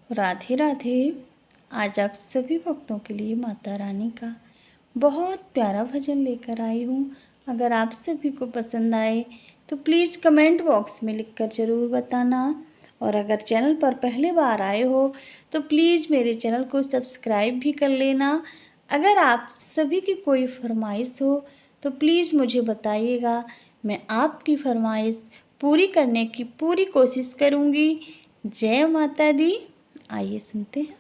राधे राधे। आज आप सभी भक्तों के लिए माता रानी का बहुत प्यारा भजन लेकर आई हूँ। अगर आप सभी को पसंद आए तो प्लीज़ कमेंट बॉक्स में लिखकर ज़रूर बताना। और अगर चैनल पर पहली बार आए हो तो प्लीज़ मेरे चैनल को सब्सक्राइब भी कर लेना। अगर आप सभी की कोई फरमाइश हो तो प्लीज़ मुझे बताइएगा, मैं आपकी फरमाइश पूरी करने की पूरी कोशिश करूँगी। जय माता दी। आइए सुनते हैं।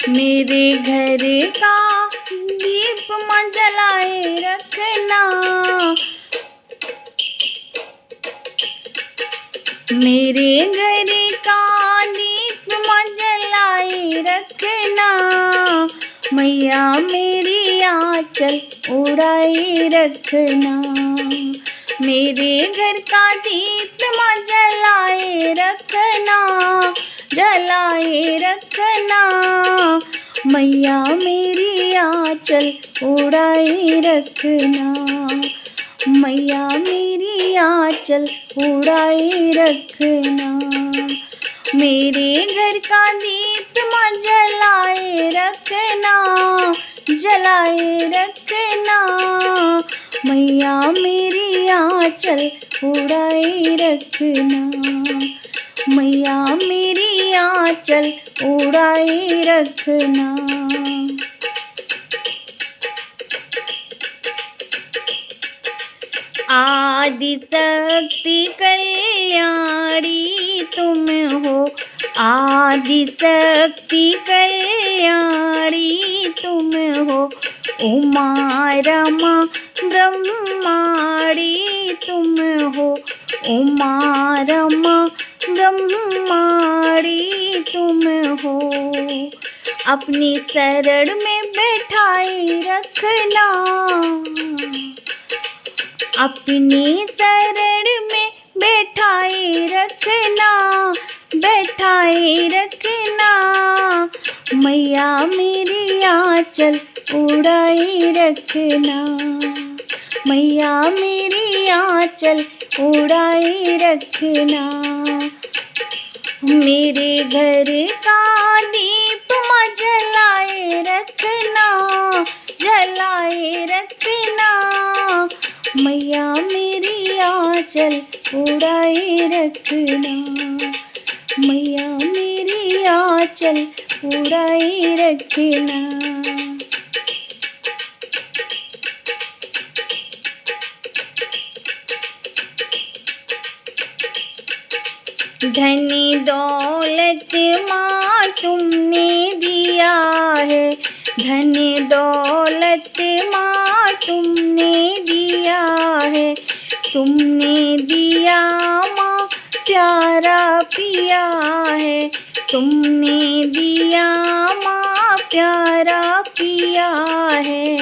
मेरे घर का दीप मां जलाए रखना, मेरे घर का दीप मां जलाए रखना, मैया मेरी आंचल उड़ाए रखना। मेरे घर का दीप मां जलाए रखना, जलाए रखना, मैया मेरी आंचल उड़ाए रखना, मैया मेरी आंचल उड़ाए रखना। मेरे घर का दीप मां जलाए रखना, जलाए रखना, मैया मेरी आंचल उड़ाए रखना, मैया मेरी आंचल उड़ाए रखना। आदि शक्ति कल्याणी तुम हो, आदि शक्ति कल्याणी तुम हो, उमा रमा ब्रह्माणी तुम हो, उमा रमा ब्रह्माणी तुम हो। अपनी शरण में बैठाए रखना, अपनी शरण में बैठाए रखना, बैठाए रखना, मैया मेरी आंचल उड़ाए रखना, मैया मेरी आंचल उड़ाए रखना। मेरे घर का दीप मां जलाए रखना, जलाए रखना, मैया मेरी आंचल उड़ाए रखना, मैया मेरी आंचल उड़ाए रखना। धन दौलत माँ तुमने दिया है, धन दौलत माँ तुमने दिया है, तुमने दिया माँ प्यारा पिया है, तुमने दिया माँ प्यारा पिया है।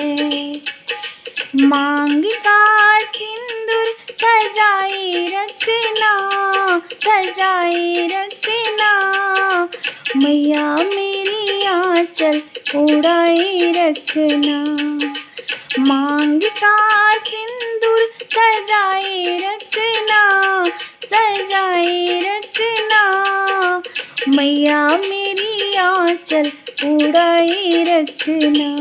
मांग का सिंदूर सजाए रखना, सजाए रखना, मैया मेरी आंचल उड़ाए रखना। मांग का सिंदूर सजाए रखना, सजाए रखना, मैया मेरी आंचल उड़ाए रखना।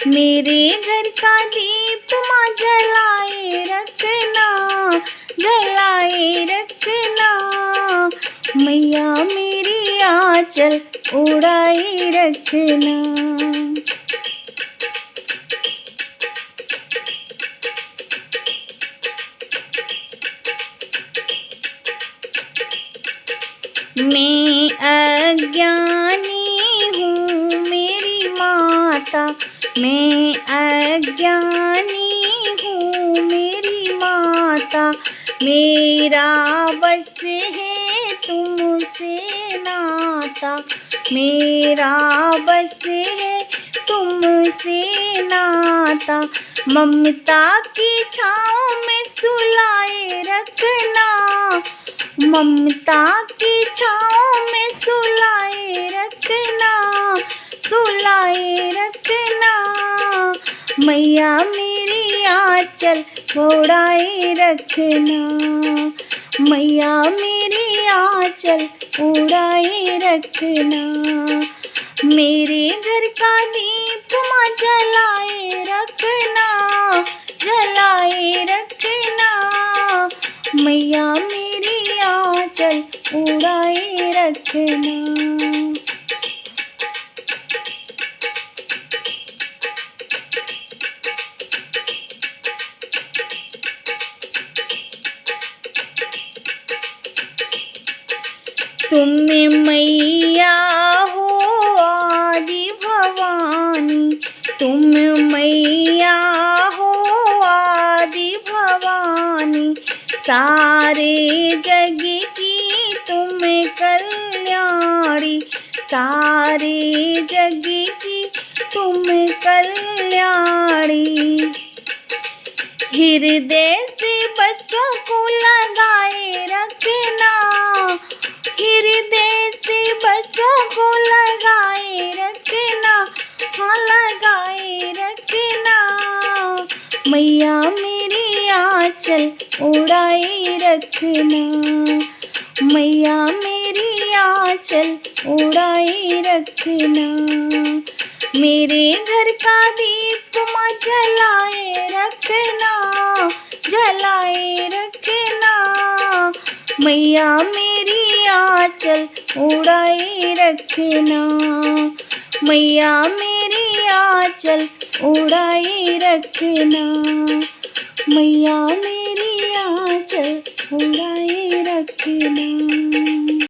मेरे घर का दीप मां जलाए रखना, जलाए रखना, मैया मेरी आंचल उड़ाए रखना। मैं अज्ञानी हूँ मेरी माता, मैं अज्ञानी हूँ मेरी माता, मेरा बस है तुमसे नाता, मेरा बस है तुमसे नाता, ममता की छाँव में सुलाए रखना, ममता की छाँव में सुलाए रखना, सुलाए रखना। मैया मेरी आँचल ओढ़ाए रखना, मैया मेरी आँचल ओढ़ाए रखना। मेरे घर का दीप माँ जलाए रखना, जलाए रखना। मैया मेरी आँचल ओढ़ाए रखना। तुम मैया हो आदि भवानी, तुम मैया हो आदि भवानी। सारे जग की तुम कल्याणी, सारे जग की तुम कल्याणी। हृदय से बच्चों को लगाए रखना, हृदय से बच्चों को लगाए रखना, हाँ लगाए रखना। मैया मेरी आँचल ओढ़ाए रखना, मैया मेरी आँचल ओढ़ाए रखना। मेरे घर का दीप माँ जलाए रखना, जलाए रखना। मैया मेरी आँचल ओढ़ाए रखना, मैया मेरी आँचल ओढ़ाए रखना, मैया मेरी आँचल ओढ़ाए रखना।